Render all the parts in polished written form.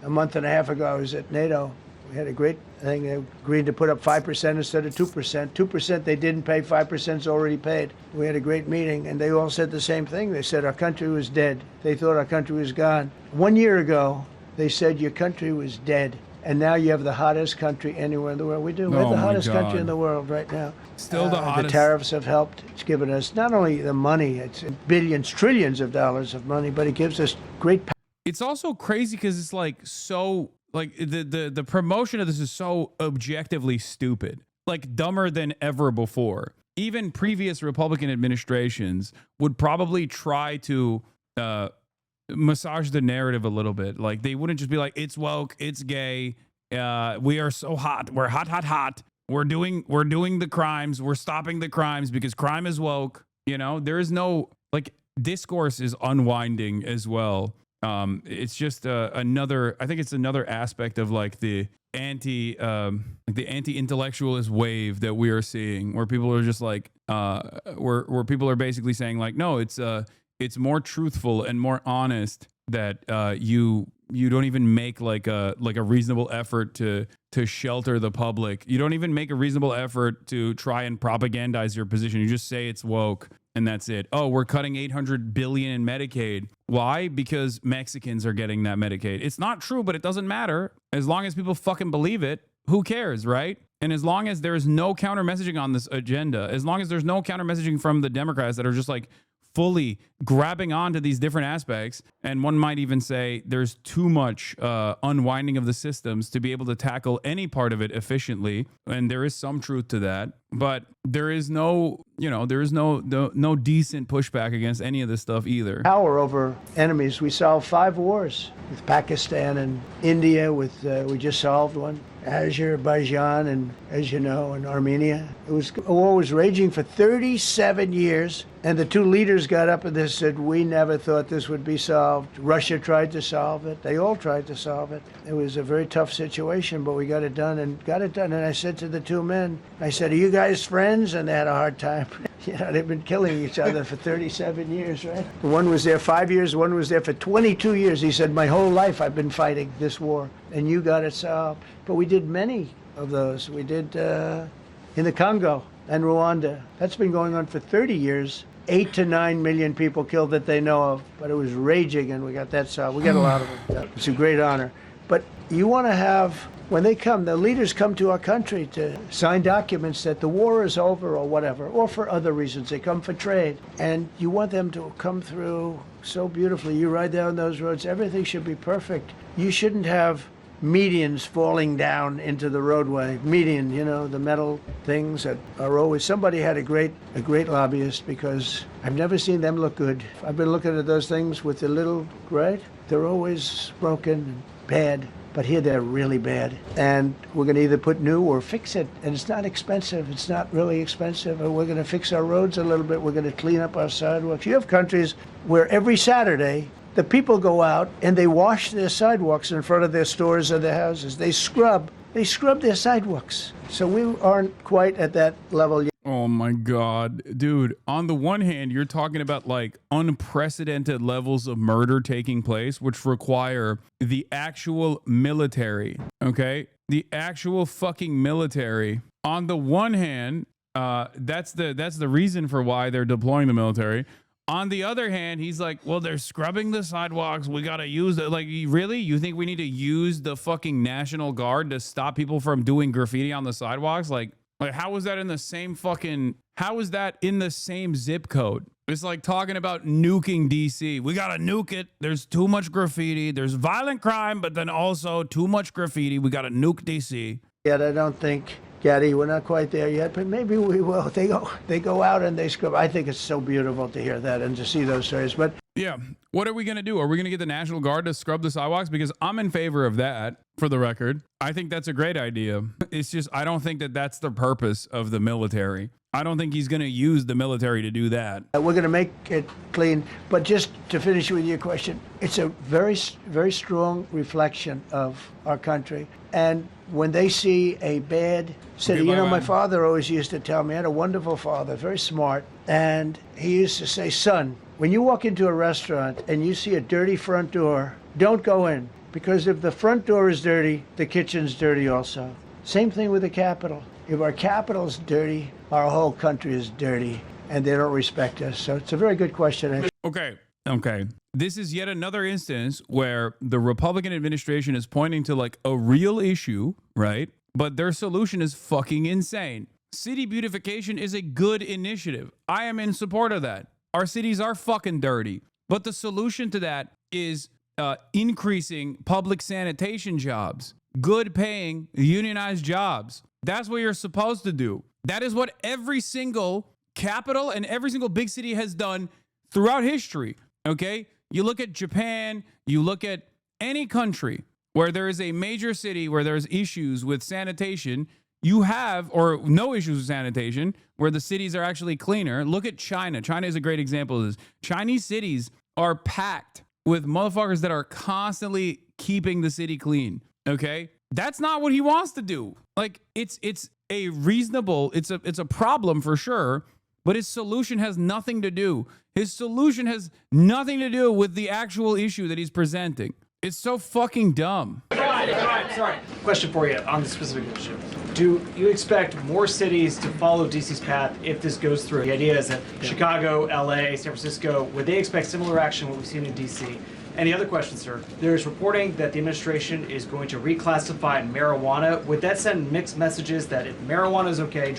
a month and a half ago, I was at NATO. We had a great thing. They agreed to put up 5% instead of 2%. 2% they didn't pay, 5% is already paid. We had a great meeting, and they all said the same thing. They said our country was dead. They thought our country was gone. 1 year ago, they said your country was dead. And now you have the hottest country anywhere in the world. We do. We have the hottest country in the world right now. Still the hottest. The tariffs have helped. It's given us not only the money, it's billions, trillions of dollars of money, but it gives us great power. It's also crazy because it's like so, like the promotion of this is so objectively stupid, like dumber than ever before. Even previous Republican administrations would probably try to massage the narrative a little bit. Like they wouldn't just be like, it's woke, it's gay, we are so hot, we're hot, hot, hot. We're doing the crimes, we're stopping the crimes because crime is woke. You know, there is no, like, discourse is unwinding as well. It's just another, I think it's another aspect of like the anti-intellectualist wave that we are seeing, where people are just like, where people are basically saying like, no, it's more truthful and more honest that you don't even make like a reasonable effort to shelter the public. You don't even make a reasonable effort to try and propagandize your position. You just say it's woke and that's it. Oh, we're cutting $800 billion in Medicaid. Why? Because Mexicans are getting that Medicaid. It's not true, but it doesn't matter. As long as people fucking believe it, who cares, right? And as long as there's no counter messaging on this agenda, as long as there's no counter messaging from the Democrats that are just like fully grabbing onto these different aspects, and one might even say there's too much unwinding of the systems to be able to tackle any part of it efficiently, and there is some truth to that, but there is no, there is no decent pushback against any of this stuff either. Power over enemies. We solved 5 wars with Pakistan and India. We just solved one. Azerbaijan and, as you know, in Armenia. A war was raging for 37 years, and the 2 leaders got up and they said, we never thought this would be solved. Russia tried to solve it. They all tried to solve it. It was a very tough situation, but we got it done. And I said to the 2 men, I said, are you guys friends? And they had a hard time. They've been killing each other for 37 years, right? One was there 5 years, one was there for 22 years. He said, my whole life I've been fighting this war, and you got it solved. But we did many of those. We did in the Congo and Rwanda. That's been going on for 30 years. 8 to 9 million people killed that they know of, but it was raging, and we got that solved. We got a lot of them. It's a great honor. But you want to have, when they come, the leaders come to our country to sign documents that the war is over or whatever, or for other reasons. They come for trade. And you want them to come through so beautifully. You ride down those roads, everything should be perfect. You shouldn't have medians falling down into the roadway. Median, the metal things that are always, somebody had a great lobbyist, because I've never seen them look good. I've been looking at those things with the little, right? They're always broken and bad, but here they're really bad. And we're going to either put new or fix it. And it's not expensive. It's not really expensive. And we're going to fix our roads a little bit. We're going to clean up our sidewalks. You have countries where every Saturday, the people go out and they wash their sidewalks in front of their stores or their houses. They scrub their sidewalks. So we aren't quite at that level yet. Oh my God, dude. On the one hand, you're talking about like unprecedented levels of murder taking place, which require the actual military, okay? The actual fucking military. On the one hand, that's the reason for why they're deploying the military. On the other hand, he's like, well, they're scrubbing the sidewalks. We got to use it. Like, really? You think we need to use the fucking National Guard to stop people from doing graffiti on the sidewalks? Like how is that in the same zip code? It's like talking about nuking DC. We got to nuke it. There's too much graffiti. There's violent crime, but then also too much graffiti. We got to nuke DC. Yet I don't think, Gaddy, we're not quite there yet, but maybe we will. They go out and they scrub. I think it's so beautiful to hear that and to see those stories. But yeah, what are we going to do? Are we going to get the National Guard to scrub the sidewalks? Because I'm in favor of that, for the record. I think that's a great idea. It's just, I don't think that that's the purpose of the military. I don't think he's going to use the military to do that. We're going to make it clean. But just to finish with your question, it's a very, very strong reflection of our country. And when they see a bad city, my father always used to tell me, I had a wonderful father, very smart. And he used to say, son, when you walk into a restaurant and you see a dirty front door, don't go in. Because if the front door is dirty, the kitchen's dirty also. Same thing with the Capitol. If our Capitol's dirty, our whole country is dirty, and they don't respect us. So it's a very good question. Okay. This is yet another instance where the Republican administration is pointing to like a real issue, right? But their solution is fucking insane. City beautification is a good initiative. I am in support of that. Our cities are fucking dirty. But the solution to that is increasing public sanitation jobs, good paying unionized jobs. That's what you're supposed to do. That is what every single capital and every single big city has done throughout history. Okay? You look at Japan, you look at any country where there is a major city where there's issues with sanitation, you have, or no issues with sanitation, where the cities are actually cleaner. Look at China. China is a great example of this. Chinese cities are packed with motherfuckers that are constantly keeping the city clean. Okay? That's not what he wants to do. Like, it's a reasonable, it's a problem for sure, but his solution has nothing to do. His solution has nothing to do with the actual issue that he's presenting. It's so fucking dumb. Sorry. Question for you on the specific issue. Do you expect more cities to follow DC's path if this goes through? The idea is that Chicago, LA, San Francisco, would they expect similar action what we've seen in DC? And the other question, sir, there's reporting that the administration is going to reclassify marijuana. Would that send mixed messages that if marijuana is okay,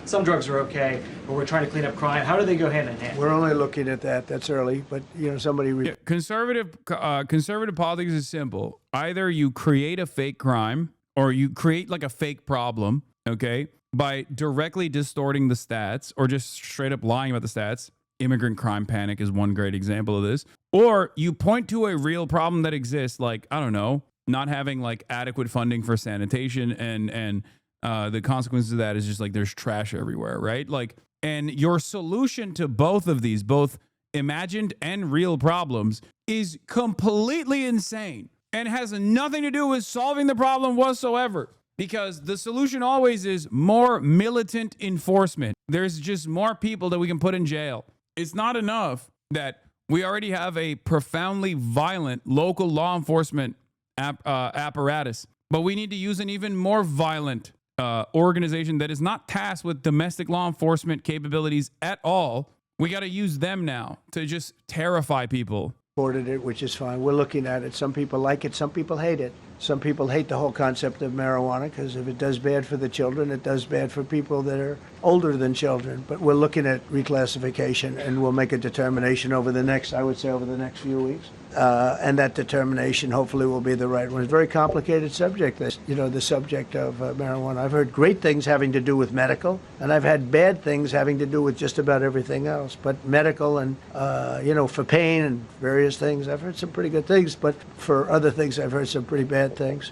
some drugs are okay, but we're trying to clean up crime? How do they go hand in hand? We're only looking at that. That's early, but somebody. Yeah, conservative politics is simple. Either you create a fake crime or you create like a fake problem, okay, by directly distorting the stats or just straight up lying about the stats. Immigrant crime panic is one great example of this. Or you point to a real problem that exists, like, I don't know, not having like adequate funding for sanitation, and the consequences of that is just like there's trash everywhere, right? Like, and your solution to both of these, both imagined and real problems, is completely insane and has nothing to do with solving the problem whatsoever. Because the solution always is more militant enforcement. There's just more people that we can put in jail. It's not enough that we already have a profoundly violent local law enforcement apparatus, but we need to use an even more violent organization that is not tasked with domestic law enforcement capabilities at all. We got to use them now to just terrify people. Supported it, which is fine. We're looking at it. Some people like it. Some people hate it. Some people hate the whole concept of marijuana because if it does bad for the children, it does bad for people that are older than children. But we're looking at reclassification, and we'll make a determination over the next few weeks. And that determination hopefully will be the right one. It's a very complicated subject, the subject of marijuana. I've heard great things having to do with medical, and I've had bad things having to do with just about everything else. But medical and, for pain and various things, I've heard some pretty good things. But for other things, I've heard some pretty bad things.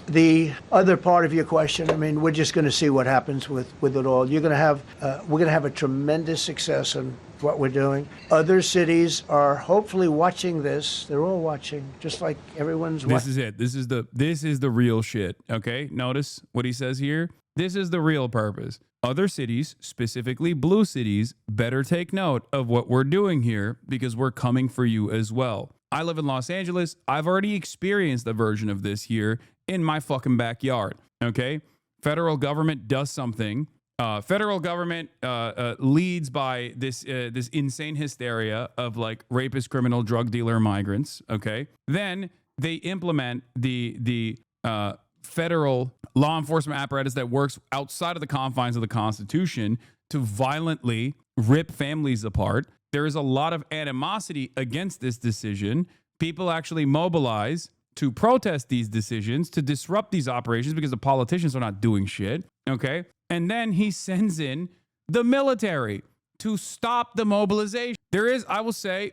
The other part of your question, I mean, we're just going to see what happens with it all. We're going to have a tremendous success in what we're doing. Other cities are hopefully watching this. They're all watching, just like everyone's watching. This is it. This is the real shit. Okay, notice what he says here. This is the real purpose. Other cities, specifically blue cities, better take note of what we're doing here because we're coming for you as well. I live in Los Angeles. I've already experienced a version of this here in my fucking backyard. Okay, federal government does something. Federal government leads by this insane hysteria of like rapist, criminal, drug dealer, migrants. Okay, then they implement the federal law enforcement apparatus that works outside of the confines of the Constitution to violently rip families apart. There is a lot of animosity against this decision. People actually mobilize to protest these decisions, to disrupt these operations because the politicians are not doing shit. Okay. And then he sends in the military to stop the mobilization. I will say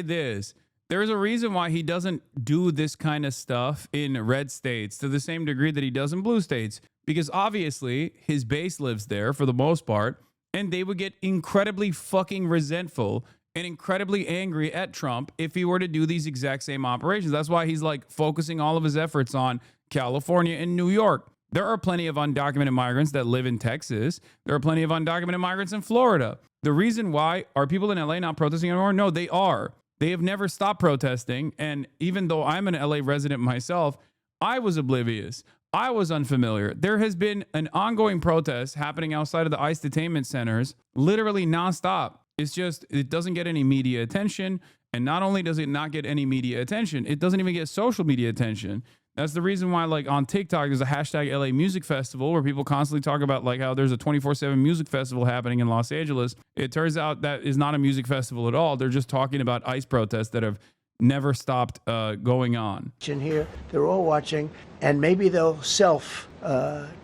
this. There is a reason why he doesn't do this kind of stuff in red states to the same degree that he does in blue states, because obviously his base lives there for the most part, and they would get incredibly fucking resentful and incredibly angry at Trump if he were to do these exact same operations. That's why he's like focusing all of his efforts on California and New York. There are plenty of undocumented migrants that live in Texas. There are plenty of undocumented migrants in Florida. The reason why, are people in LA not protesting anymore? No, they are. They have never stopped protesting. And even though I'm an LA resident myself, I was oblivious. I was unfamiliar. There has been an ongoing protest happening outside of the ICE detainment centers, literally nonstop. It's just, it doesn't get any media attention. And not only does it not get any media attention, it doesn't even get social media attention. That's the reason why, like, on TikTok, there's a hashtag LA Music Festival where people constantly talk about, like, how there's a 24/7 music festival happening in Los Angeles. It turns out that is not a music festival at all. They're just talking about ICE protests that have never stopped going on. Here, they're all watching, and maybe they'll self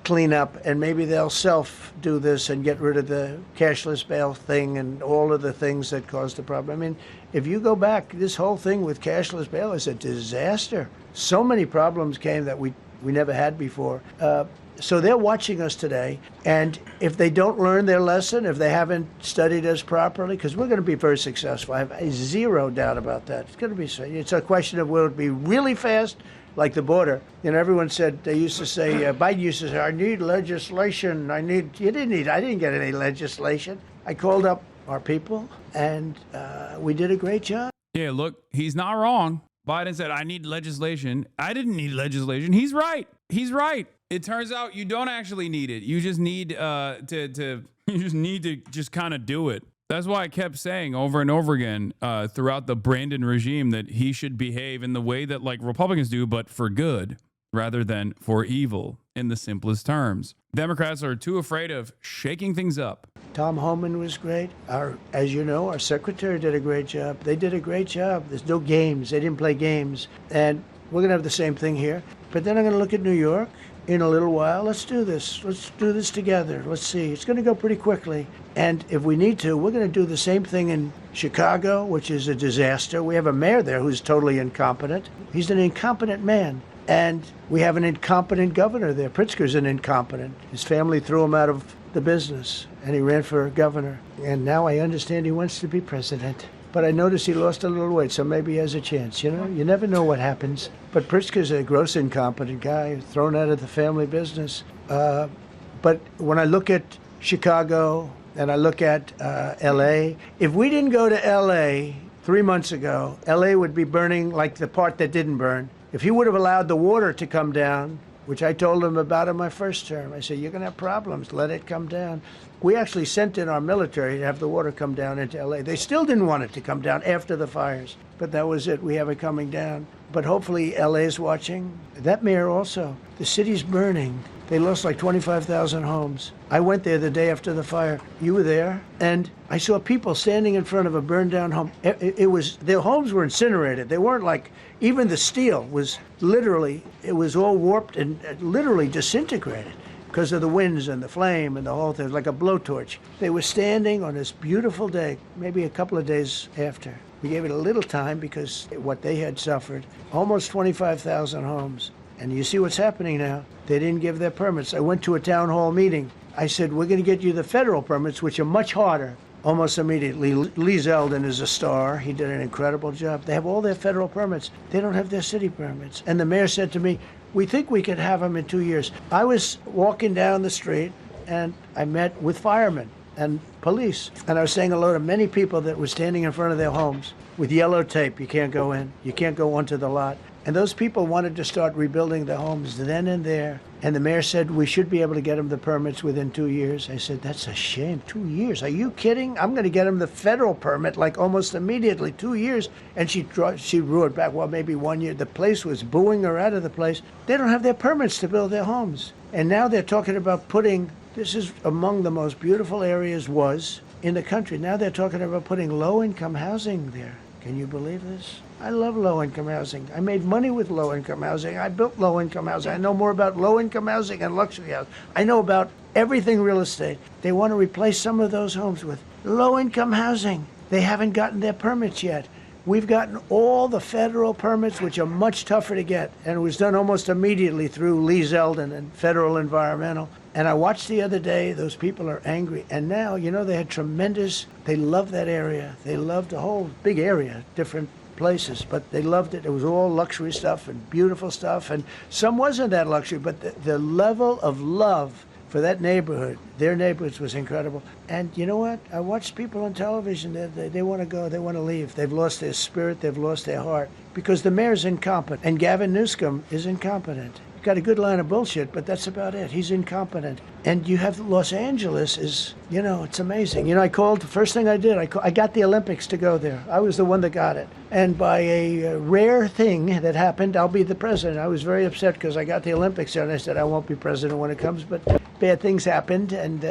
clean up, and maybe they'll self do this and get rid of the cashless bail thing and all of the things that caused the problem. I mean, if you go back, this whole thing with cashless bail is a disaster. So many problems came that we never had before. So they're watching us today, and if they don't learn their lesson, if they haven't studied us properly, because we're going to be very successful, I have zero doubt about that. It's going to be. It's a question of will it be really fast, like the border. You know, everyone said, they used to say, Biden used to say, I need legislation. I didn't get any legislation. I called up our people, and we did a great job. Yeah, look, he's not wrong. Biden said, I need legislation. I didn't need legislation. He's right. He's right. It turns out you don't actually need it. You just need to just kind of do it. That's why I kept saying over and over again throughout the Brandon regime that he should behave in the way that, like, Republicans do, but for good rather than for evil, in the simplest terms. Democrats are too afraid of shaking things up. Tom Homan was great. As you know, our secretary did a great job. They did a great job. There's no games. They didn't play games. And we're going to have the same thing here. But then I'm going to look at New York in a little while. Let's do this. Let's do this together. Let's see. It's going to go pretty quickly. And if we need to, we're going to do the same thing in Chicago, which is a disaster. We have a mayor there who's totally incompetent. He's an incompetent man. And we have an incompetent governor there. Pritzker's an incompetent. His family threw him out of the business, and he ran for governor. And now I understand he wants to be president. But I noticed he lost a little weight, so maybe he has a chance. You know, you never know what happens. But Pritzker's a gross incompetent guy, thrown out of the family business. But when I look at Chicago and I look at L.A., if we didn't go to L.A. 3 months ago, L.A. would be burning like the part that didn't burn. If he would have allowed the water to come down, which I told him about in my first term, I said, you're going to have problems, let it come down. We actually sent in our military to have the water come down into LA. They still didn't want it to come down after the fires, but that was it. We have it coming down. But hopefully LA is watching. That mayor also, the city's burning. They lost like 25,000 homes. I went there the day after the fire. You were there, and I saw people standing in front of a burned down home. It was, their homes were incinerated. They weren't like, even the steel was literally, it was all warped and literally disintegrated because of the winds and the flame and the whole thing, like a blowtorch. They were standing on this beautiful day, maybe a couple of days after. We gave it a little time because what they had suffered, almost 25,000 homes. And you see what's happening now. They didn't give their permits. I went to a town hall meeting. I said, we're going to get you the federal permits, which are much harder. Almost immediately, Lee Zeldin is a star. He did an incredible job. They have all their federal permits. They don't have their city permits. And the mayor said to me, we think we could have them in 2 years. I was walking down the street, and I met with firemen and police. And I was saying hello to many people that were standing in front of their homes with yellow tape. You can't go in. You can't go onto the lot. And those people wanted to start rebuilding their homes then and there. And the mayor said, we should be able to get them the permits within 2 years. I said, that's a shame, 2 years. Are you kidding? I'm going to get them the federal permit like almost immediately, 2 years. And she drew it back, well, maybe 1 year. The place was booing her out of the place. They don't have their permits to build their homes. And now they're talking about putting, this is among the most beautiful areas was in the country. Now they're talking about putting low-income housing there. Can you believe this? I love low-income housing. I made money with low-income housing. I built low-income housing. I know more about low-income housing and luxury housing. I know about everything real estate. They want to replace some of those homes with low-income housing. They haven't gotten their permits yet. We've gotten all the federal permits, which are much tougher to get. And it was done almost immediately through Lee Zeldin and Federal Environmental. And I watched the other day, those people are angry. And now, you know, they had tremendous, they loved that area. They loved the whole big area, different places, but they loved it. It was all luxury stuff and beautiful stuff. And some wasn't that luxury, but the level of love for that neighborhood. Their neighborhoods was incredible. And you know what? I watched people on television. They want to go. They want to leave. They've lost their spirit. They've lost their heart because the mayor's incompetent. And Gavin Newsom is incompetent. Got a good line of bullshit, but that's about it. He's incompetent. And you have Los Angeles is, it's amazing. I called, the first thing I did, I got the Olympics to go there. I was the one that got it. And by a rare thing that happened, I'll be the president. I was very upset because I got the Olympics there, and I said I won't be president when it comes, but bad things happened, and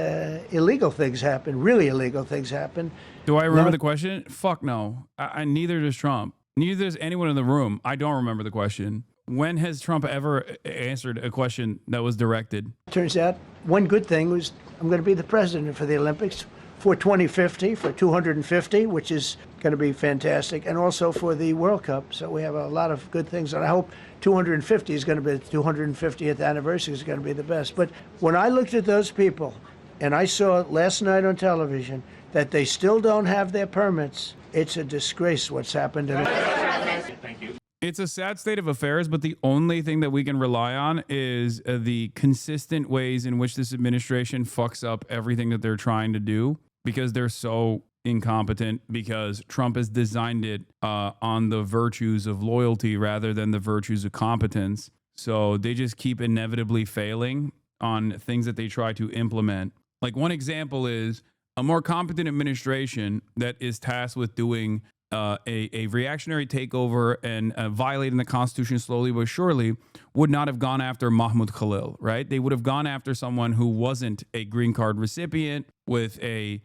illegal things happened, really illegal things happened. Do I remember the question? Fuck no. I neither does Trump. Neither does anyone in the room. I don't remember the question. When has Trump ever answered a question that was directed? Turns out one good thing was I'm going to be the president for the Olympics for 2050, for 250, which is going to be fantastic, and also for the World Cup. So we have a lot of good things, and I hope 250 is going to be the 250th anniversary is going to be the best. But when I looked at those people, and I saw last night on television that they still don't have their permits, it's a disgrace what's happened. Thank you. It's a sad state of affairs, but the only thing that we can rely on is the consistent ways in which this administration fucks up everything that they're trying to do because they're so incompetent, because Trump has designed it on the virtues of loyalty rather than the virtues of competence. So they just keep inevitably failing on things that they try to implement. Like one example is a more competent administration that is tasked with doing a reactionary takeover and violating the Constitution slowly but surely would not have gone after Mahmoud Khalil, right? They would have gone after someone who wasn't a green card recipient with a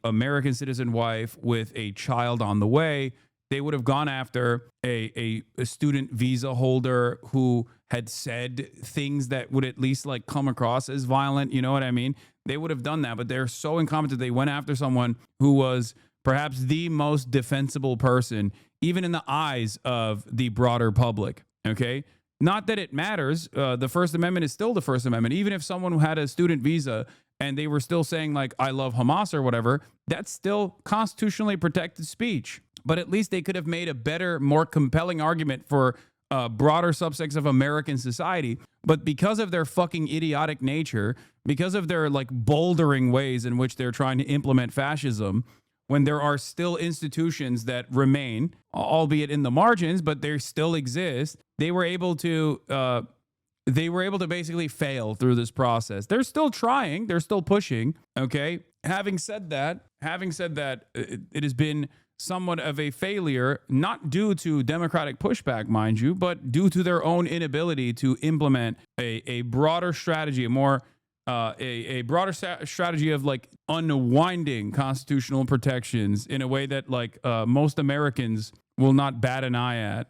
American citizen wife with a child on the way. They would have gone after a student visa holder who had said things that would at least like come across as violent. You know what I mean? They would have done that, but they're so incompetent. They went after someone who was perhaps the most defensible person, even in the eyes of the broader public, okay? Not that it matters. The First Amendment is still the First Amendment. Even if someone who had a student visa and they were still saying, like, I love Hamas or whatever, that's still constitutionally protected speech. But at least they could have made a better, more compelling argument for broader subsects of American society. But because of their fucking idiotic nature, because of their, like, bouldering ways in which they're trying to implement fascism, when there are still institutions that remain, albeit in the margins, but they still exist, they were able to basically fail through this process. They're still trying, they're still pushing. Okay. Having said that, it has been somewhat of a failure, not due to democratic pushback, mind you, but due to their own inability to implement a broader strategy, a broader strategy of like unwinding constitutional protections in a way that like most Americans will not bat an eye at.